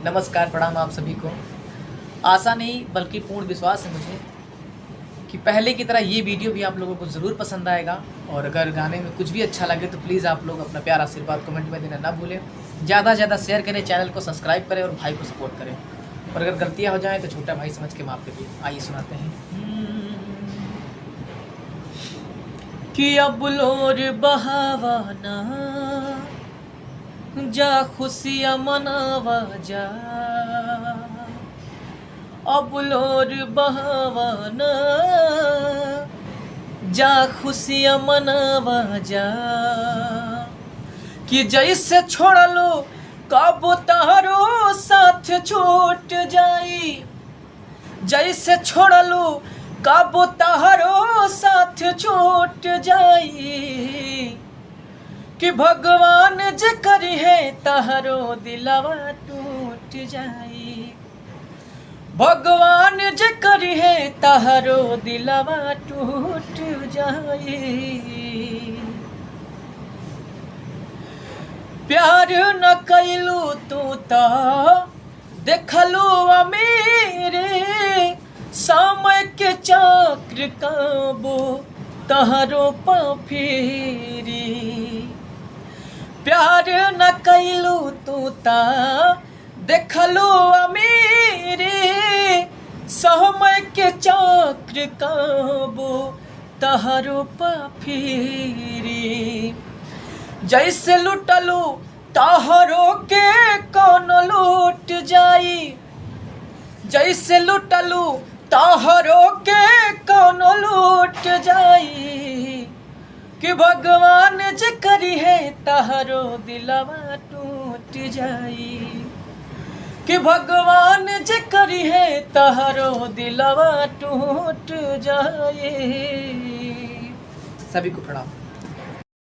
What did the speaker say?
नमस्कार, प्रणाम आप सभी को। आशा नहीं बल्कि पूर्ण विश्वास है मुझे कि पहले की तरह ये वीडियो भी आप लोगों को ज़रूर पसंद आएगा। और अगर गाने में कुछ भी अच्छा लगे तो प्लीज़ आप लोग अपना प्यार आशीर्वाद कमेंट में देना ना भूलें। ज़्यादा से ज़्यादा शेयर करें, चैनल को सब्सक्राइब करें और भाई को सपोर्ट करें। और अगर गलतियाँ हो जाएँ तो छोटा भाई समझ के माफ़ करिए। आइए सुनाते हैं कि अब लोर बहावाना जा खुशियाँ मनावा जा, अब लोर बहावाना जा खुशियाँ मनावा जा। कि जैसे छोड़ लो कब तारो साथ छूट जाई, जैसे छोड़ लो कब तारो साथ छूट जाई। कि भगवान जे करी है तहरो दिलवा टूट जाई, भगवान जे करी है तहरो दिलवा टूट जाई। प्यार न कैलू तू तो देखलू अमीरे, समय के चक्र काबू तहरो पाफिरी। प्यार न कैलू तू ता देखलू अमीरे, समय के चक्र काबू तहरो पाफिरी। जैसे लुटलू तहरो के कौन लूट जाई, जैसे लुटलू तहरो के कौन लूट जाई। कि भगवान जे करी है तहरो दिलवा टूट जाई, कि भगवान जे करी है तहरो दिलवा टूट जाई। सभी को प्रणाम।